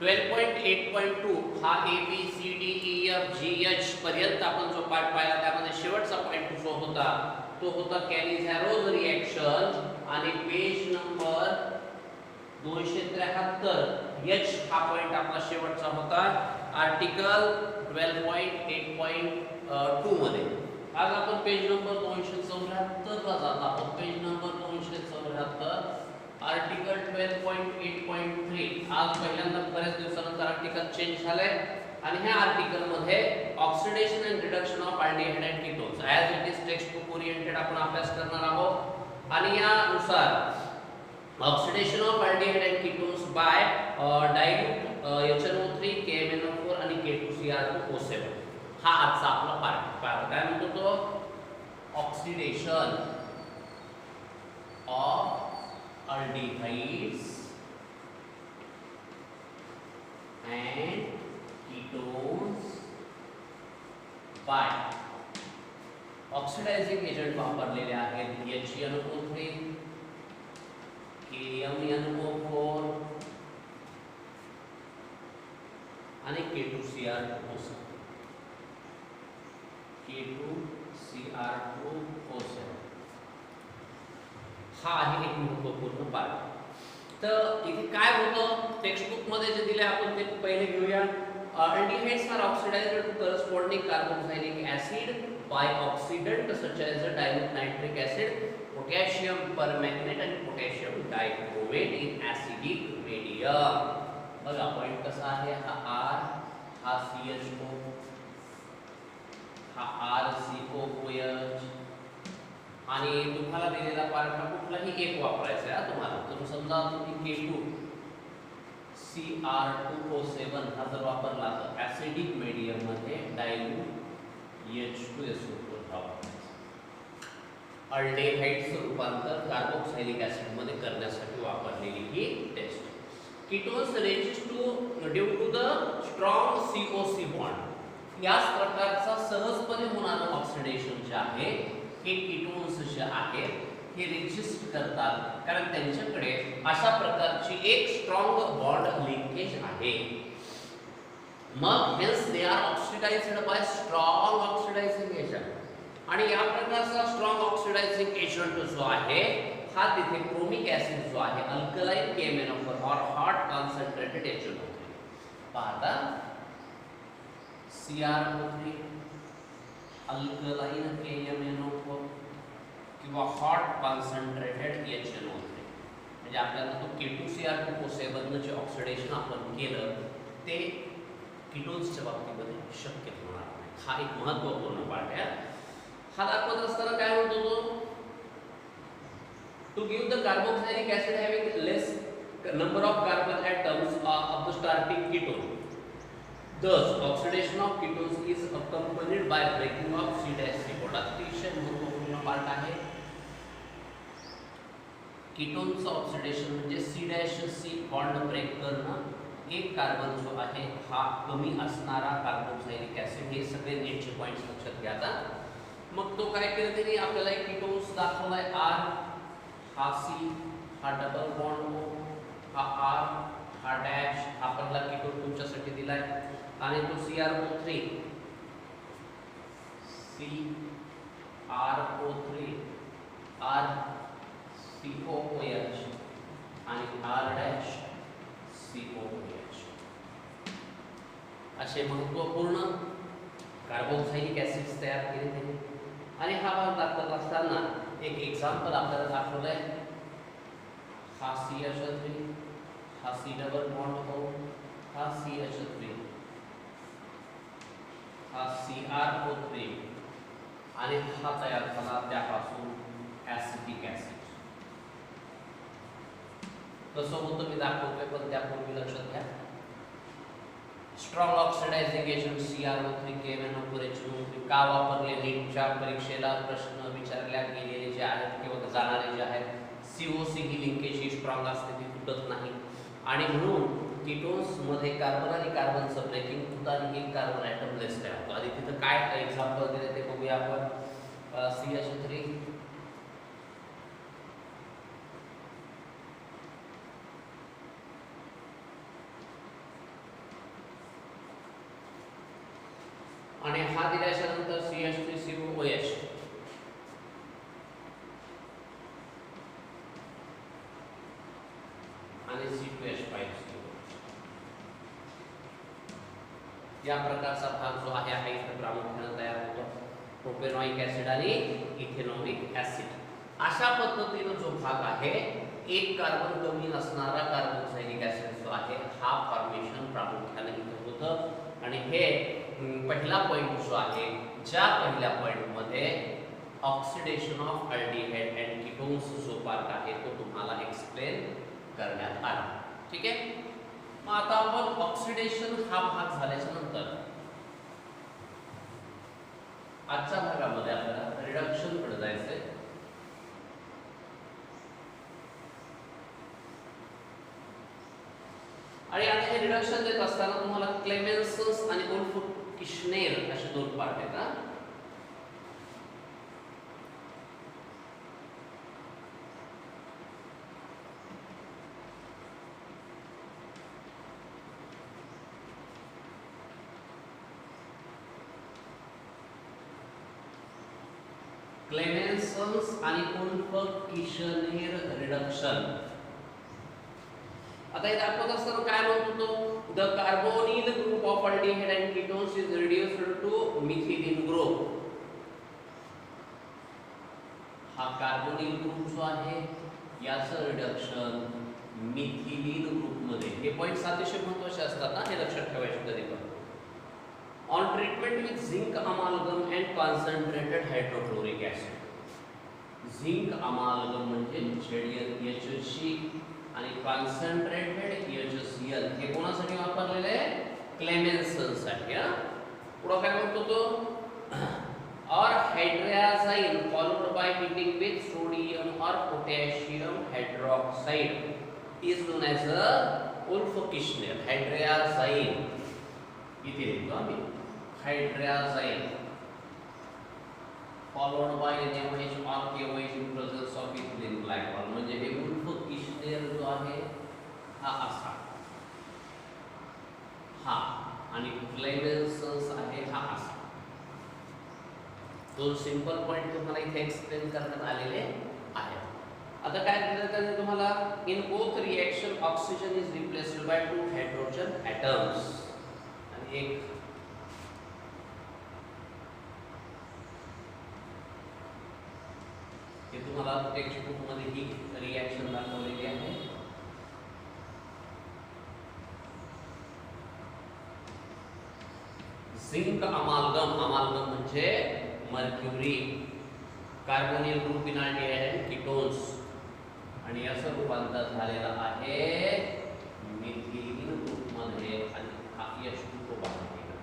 12.8.2 हा A B C D E F G H पर्यंत आपण जो पार्ट पाहिला त्यामध्ये शेवटचा पॉइंट जो होता तो होता कॅनिझॅरोज रिएक्शन आणि पेज नंबर 273 एच हा पॉइंट आपला शेवटचा होता आर्टिकल 12.8.2 मध्ये. आज आपण पेज नंबर 274 ला जात आहोत. Page number 274 article 12.8.3. आज पहिल्यांदा बऱ्याच दिवसानंतर आर्टिकल चेंज झालंय आणि ह्या आर्टिकल मध्ये oxidation and reduction of aldehyde and ketones as it is text book oriented आपण अभ्यास करणार आहोत. आणि यानुसार oxidation of aldehyde and ketones by dilute HNO3 KMNO4 आणि K2CR2O7 हा आजचा आपला पार्ट. काय म्हणतो तो oxidation of aldehydes and ketones by oxidizing agent वापरलेले आहेत HNO3 KMNO4 आणि K2CR2O7 हा आहे एक महत्त्वपूर्ण पार्ट. तर इथे काय होतं टेक्स्टबुक मध्ये जे दिले आपण ते पहिले घेऊया. Aldehydes are oxidized to corresponding carboxylic acid by oxidant such as dilute nitric acid, potassium permanganate आणि potassium dichromate in acidic medium. बघा पॉइंट कसा आहे. हा R हा CHO हा RCOOH आणि तुम्हाला दिलेला पार्ट हा कुठलाही एक वापरायचा आहे तुम्हाला. तर समजा तुम्ही K2CR2O7 हा जर वापरला तर ऍसिडिक मीडियम मध्ये डायल्यूट H2SO4 हा वापरायचा. अल्डेहाइड्सचं रूपांतर कार्बोक्सिलिक ऍसिड मध्ये करण्यासाठी वापरलेली ही test. Ketones resist due to the strong COC bond. याच प्रकारचा सहजपणे होणारं ऑक्सिडेशन जे आहे हे कीटोन्स जे आहेत हे रेजिस्ट करतात कारण त्यांच्याकडे अशा प्रकारची एक स्ट्रॉंग बॉन्ड लिंकेज आहे. मग hence they are oxidised by strong oxidising agent. आणि या प्रकारचा स्ट्रॉंग ऑक्सिडायझिंग एजंट जो आहे हा तिथे क्रोमिक ऍसिड जो आहे अल्कलाइन KMNO4 और हॉट कॉन्सन्ट्रेटेड HNO3 पाहता CrO3 अल्कलाइन KMNO4 किंवा हॉट कॉन्सन्ट्रेटेड HNO3 म्हणजे आपल्याला तो K2CR2O7 जे ऑक्सिडेशन आपण केलं ते कीटोन्सच्या बाबतीमध्ये शक्य होणार नाही. हा एक महत्त्वपूर्ण पार्ट आहे. हा दाखवत असताना काय म्हणतो तो to give the carboxylic acid having less number of carbon atoms of the starting ketone. Thus, oxidation of ketones is accompanied by breaking of C-C bond. अतिशय महत्त्वपूर्ण पार्ट आहे. कीटोनचं ऑक्सिडेशन म्हणजे C-C बॉन्ड ब्रेक करणं. एक carbon जो आहे हा कमी असणारा कार्बोक्सिलिक ऍसिड. हे सगळे नेटचे पॉइंट्स लक्षात घ्या आता. मग तो काय केलं त्यांनी आपल्याला एक कीटोन्स दाखवलाय R हा C हा डबल बॉन्ड O हा R हा डॅश हा पहिला कीटोन तुमच्यासाठी दिलाय आणि तो CrO3 RCOOH आणि R डॅश COOH असे महत्त्वपूर्ण कार्बोक्सिलिक ऍसिड्स तयार केले त्यांनी. आणि हा भाग दाखवत असताना एक एक्झाम्पल आपल्याला दाखवलंय. हा CH3 हा C डबल बॉन्ड O हा CH3 हा CrO3 आणि हा तयार झाला त्यापासून ऍसिटिक ऍसिड. कसं होतं मी दाखवतोय पण त्यापूर्वी लक्षात घ्या. Strong oxidising agent CrO3 KMNO4 HNO3 का वापरले. नीटच्या परीक्षेला प्रश्न विचारल्या गेलेले जे आहेत किंवा जाणारे जे आहेत COC ही लिंकेज ही स्ट्रॉंग असते ती तुटत नाही आणि म्हणून कीटोन्स मध्ये कार्बन आणि कार्बनचं ब्रेकिंग होतं आणि एक कार्बन ॲटम लेस तयार होतो. आणि तिथं काय एक्झाम्पल दिले ते बघूया आपण. CH3 आणि हा दिल्याच्या नंतर CH3COOH आणि C2H5CO या प्रकारचा भाग जो आहे हा इथे प्रामुख्याने तयार होतो, प्रोपेनॉइक ऍसिड आणि इथेनॉइक ऍसिड. अशा पद्धतीने जो भाग आहे एक कार्बन कमी असणारा कार्बोक्सिलिक ऍसिड जो आहे हा फॉर्मेशन प्रामुख्याने इथे होतं. आणि हे पहिला पॉइंट जो आहे, ज्या पहिल्या पॉइंट मध्ये oxidation of aldehyde and ketones जो पार्ट आहे तो तुम्हाला एक्सप्लेन करण्यात आला. ठीक आहे. मग आता आपण ऑक्सिडेशन हा भाग झाल्याच्या नंतर आजच्या भागामध्ये आपल्याला रिडक्शन कडे जायचंय. आणि आता हे रिडक्शन देत असताना तुम्हाला क्लेमेन्सन्स आणि उल्फ किश्नेर असे दोन पार्ट आहेत. क्लेमेन्सन्स आणि उल्फ किश्नेर रिडक्शन. आता हे दाखवत असताना काय म्हणतो तो, the carbonyl group of aldehyde and ketones is reduced to methylene group. हा कार्बोनिल ग्रुप जो आहे याचं रिडक्शन मिथिलीन ग्रुप मध्ये. हे पॉइंट्स अतिशय महत्त्वाचे असतात ना, हे लक्षात ठेवायचे कधी पण. On treatment with zinc अमालगम and concentrated hydrochloric acid. Zinc अमालगम म्हणजे ZnHC आणि कॉन्सन्ट्रेटेड HCl हे कोणासाठी वापरलेले आहे? क्लेमेन्सन्स साठी. पुढे काय म्हणतो तो, और hydrazine followed by heating with sodium और potassium hydroxide is known as a Wolff Kishner. Hydrazine इथे लिहितो आम्ही, hydrazine followed by NaOH or KOH in presence of ethylene glycol. म्हणजे हे उल्फ किश्नेर जो आहे हा असा, हा, आणि क्लेमेन्सन्स आहे हा असा. दोन सिंपल पॉइंट तुम्हाला इथे एक्सप्लेन करण्यात आलेले आहेत. आता काय दिलं त्याने तुम्हाला, in both reaction oxygen is replaced by 2 hydrogen atoms. आणि एक हे तुम्हाला टेक्स्ट बुक मध्ये ही रिएक्शन दाखवलेली आहे. झिंक अमालगम, अमालगम म्हणजे mercury, carbonyl group in aldehyde and ketones, आणि याचं रूपांतर झालेलं आहे मिथिलीन ग्रुप मध्ये. आणि हा H2O बाहेर गेला.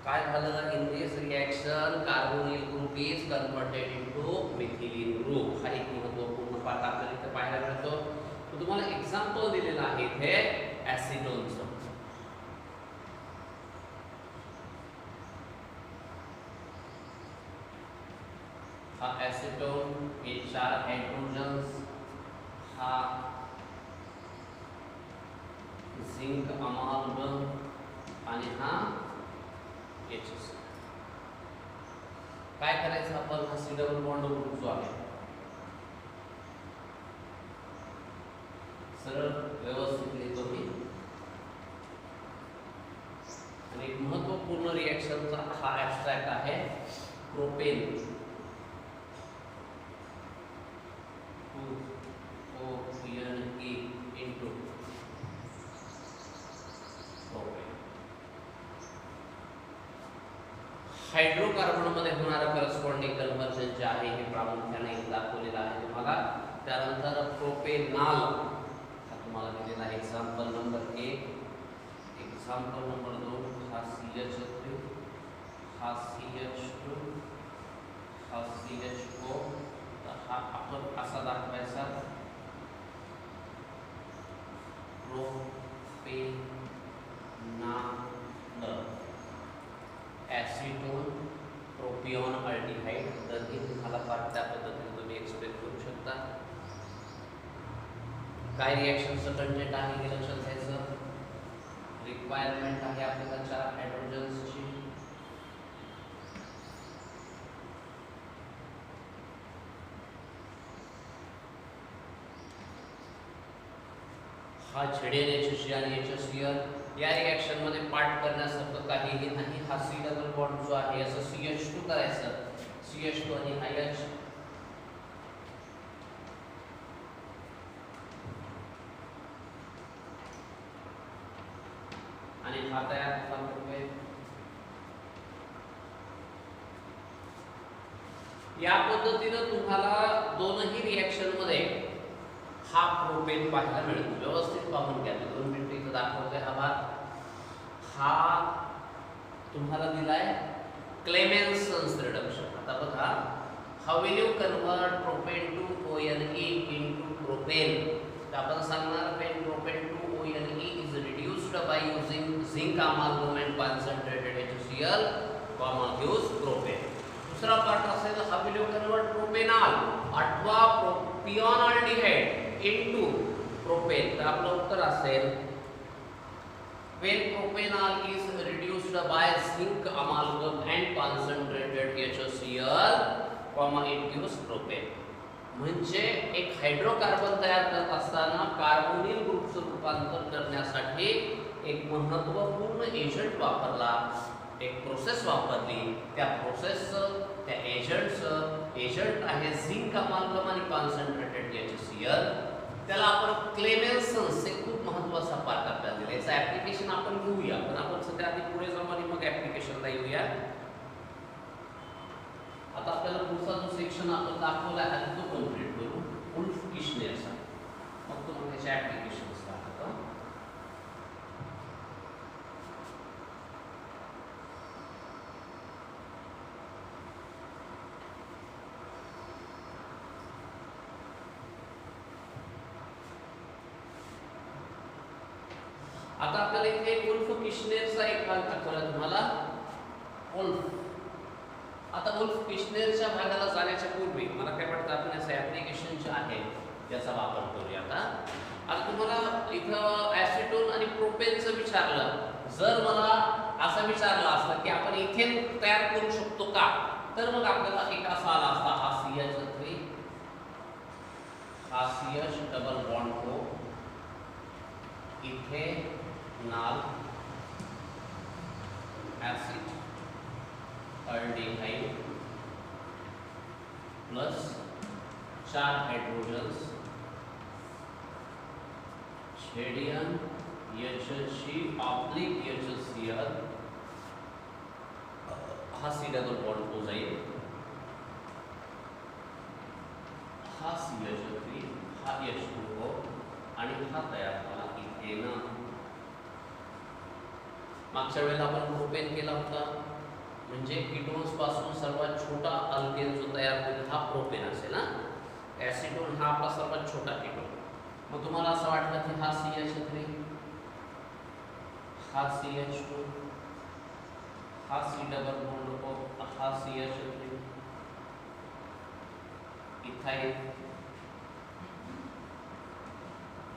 काय झालं in this reaction, carbonyl group is converted into methylene group. हा एक महत्त्वपूर्ण पाठ आपल्याला इथे पाहायला मिळतो. तर तुम्हाला एक्झाम्पल दिलेलं आहे इथे ॲसिटोनचं. हा ॲसिटोन, हे 4 हायड्रोजन्स, हा झिंक अमालगम आणि हा HCl. काय करायचं आपण, हा C डबल बॉन्ड ग्रुप जो आहे सरळ व्यवस्थित लिहितो मी. आणि एक महत्त्वपूर्ण रिएक्शनचा हा ॲब्स्ट्रॅक्ट आहे, propane 2OPNE into propane. Hydrocarbon मध्ये होणारा करस्पॉन्डिंग कन्व्हर्जन जे आहे हे प्रामुख्याने दाखवलेलं आहे तुम्हाला. त्यानंतर प्रोपेनाल हा तुम्हाला दिलेला आहे एक्झाम्पल नंबर 1, एक्झाम्पल नंबर 2, हा CH3, हा CH2, हा CHO. हा आपण असा दाखवायचा, प्रोपेनाल ॲसिटोन प्रोपिऑन अल्डिहाइड. तर हे तुम्हाला पाठ त्या पद्धतीने तुम्ही एक्सप्लेन करू शकता. काय रिएक्शनचं कंटेंट आहे हे लक्षात घ्यायचं. रिक्वायरमेंट आहे आपल्याला 4 हायड्रोजन्सची, हा ZnHC आणि HCl या रिएक्शन मध्ये पार्ट करण्यासारखं काहीही नाही. हा C डबल बॉन्ड जो आहे असं CH2 करायचं, CH2 आणि हा H आणि हा तयार झाला. या पद्धतीने तुम्हाला दोनही रिएक्शन मध्ये हा प्रोपेन पाहायला मिळतो. व्यवस्थित पाहून घ्या. 2 मिनिटं इथं दाखवतोय हा भाग. हा तुम्हाला दिलाय क्लेमेन्सन्स रिडक्शन. आता बघा, how will you convert propane two ONE into propane. तर आपण सांगणार when propane to ONE is reduced by using zinc amalgam and concentrated HCl, gives propane. दूसरा पार्ट असेल how will you convert propanol अथवा प्रोपिऑनॉल्डिहाइड into propane. तर आपलं उत्तर असेल when propanol is reduced by zinc amalgam and concentrated HCl, it gives propane. म्हणजे एक hydrocarbon तयार करत असताना कार्बोनिल ग्रुपचं रूपांतर करण्यासाठी एक महत्त्वपूर्ण एजंट वापरला, एक प्रोसेस वापरली. त्या प्रोसेसचं, त्या एजंट आहे झिंक अमाल्गम आणि कॉन्सन्ट्रेटेड HCl. त्याला आपण क्लेमेन्सन्स, हे खूप महत्त्वाचा पार्ट आपल्याला दिला. याचं ऍप्लिकेशन आपण घेऊया, पण आपण सध्या आधी पुढे जाऊ आणि मग ऍप्लिकेशनला येऊया. आता आपल्याला पुढचा जो सेक्शन आपण दाखवला आहे तो कंप्लीट करू. वुल्फ किशनेरचा, मग तुम्हाला त्याचे ऍप्लिकेशन्स दाखवतो. आता आपल्याला इथे वुल्फ किशनेरचा एक भाग दाखवला तुम्हाला. वुल्फ, आता वुल्फ किशनेरच्या भागाला जाण्याच्या पूर्वी मला काय वाटतं आपण असं ऍप्लिकेशन जे आहे त्याचा वापर करूया. आता तुम्हाला इथं ऍसिटोन आणि प्रोपेनचं विचारलं. जर मला असं विचारलं असतं की आपण इथेन तयार करू शकतो का, तर मग आपल्याला एक असा आला असता, हा CH3, हा CH डबल बॉन्ड हो, ethanol acid aldehyde plus 4 hydrogens ZnHC oblique HCl, हा C डबल बॉन्ड हो जाईल, हा CH3, हा H2O आणि हा तयार झाला इथेनॉल. मागच्या वेळेला आपण प्रोपेन केला होता, म्हणजे कीटोन्स पासून सर्वात छोटा अल्केन जो तयार होईल हा प्रोपेन असेल ना. ऍसिटोन हा आपला सर्वात छोटा कीटोन. मग तुम्हाला असं वाटलं की हा CH3, हा CH2, हा C डबल बॉन्ड हो, हा CH3, इथाइल,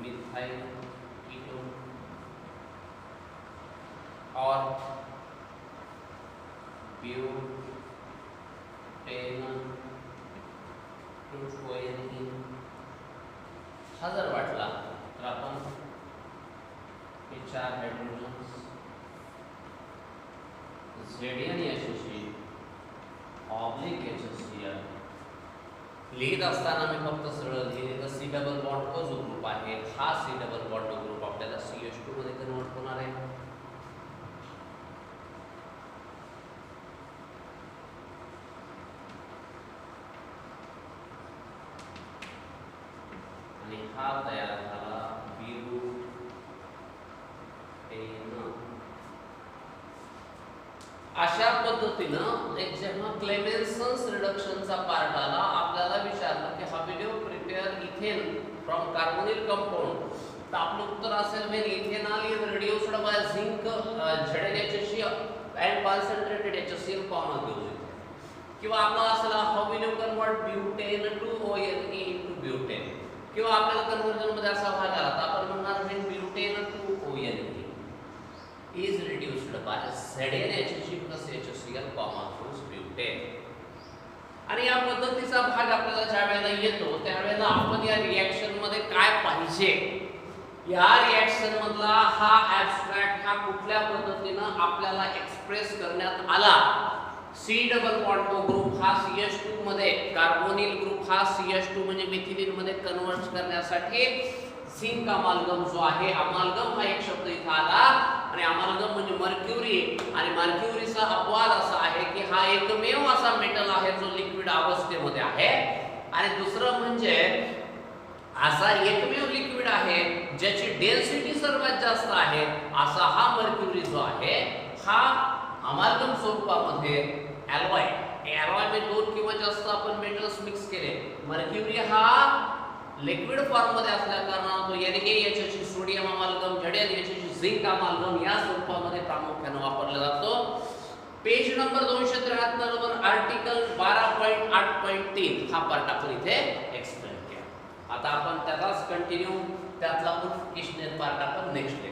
मिथाइल कीटोन और ब्यूटेन टू ONE. हा जर वाटला तर आपण हे 4 हायड्रोजन्स ZnHC ऑब्लिक HCl लिहित असताना मी फक्त सरळ लिहिलेलं C डबल बॉन्ड जो ग्रुप आहे, हा C डबल बॉन्ड ग्रुप आपल्याला CH2 मध्ये कन्वर्ट होणार आहे. आणि हा तयार झाला ब्यूटेन. अशा पद्धतीनं एक जेव्हा क्लेमेन्सन्स रिडक्शनचा पार्ट आला, आपल्याला विचारलं की how will you prepare ethane from carbonyl compound. तर आपलं उत्तर असेल when ethanol is reduced by zinc ZnHC and concentrated HCl common use. किंवा आपला असला how will you convert butane two ONE into butane. किंवा आपल्याला कन्वर्जन मध्ये असा भाग आला तर आपण म्हणणार when butane two ONE is reduced by ZnHC plus HCl, gives butane. आणि या पद्धतीचा भाग आपल्याला ज्या वेळेला येतो त्यावेळेला आपण या रिएक्शन मध्ये काय पाहिजे या रिएक्शन मधला हा ऍब्स्ट्रॅक्ट हा कुठल्या पद्धतीनं आपल्याला एक्सप्रेस करण्यात आला. C डबल बॉन्ड ग्रुप हा CH2 मध्ये, कार्बोनिल ग्रुप हा CH2 म्हणजे मिथिलीन मध्ये कन्वर्ट करण्यासाठी झिंक अमालगम जो आहे, अमालगम हा एक शब्द इथं आला आणि अमालगम म्हणजे मर्क्युरी, आणि मर्क्युरीचा अपवाद असा आहे की हा एकमेव असा मेटल आहे जो लिक्विड अवस्थेमध्ये आहे, आणि दुसरं म्हणजे असा एकमेव लिक्विड आहे ज्याची डेन्सिटी सर्वात जास्त आहे, असा हा मर्क्युरी जो आहे हा अमालगम स्वरूपामध्ये ॲलॉय मध्ये दोन किंवा जास्त आपण मेटल्स मिक्स केले. मर्क्युरी हा लिक्विड फॉर्म मध्ये असल्या कारणाने तो NaHC सोडियम अमालगम, ZnHC झिंक अमालगम या स्वरूपामध्ये प्रामुख्याने वापरला जातो. पेज नंबर 273 वर आर्टिकल 12.8.3 हा पार्ट आपण इथे एक्सप्लेन केला. आता आपण त्याचाच कंटिन्यू त्यातला पुनर्विश्लेषण पार्ट आपण नेक्स्ट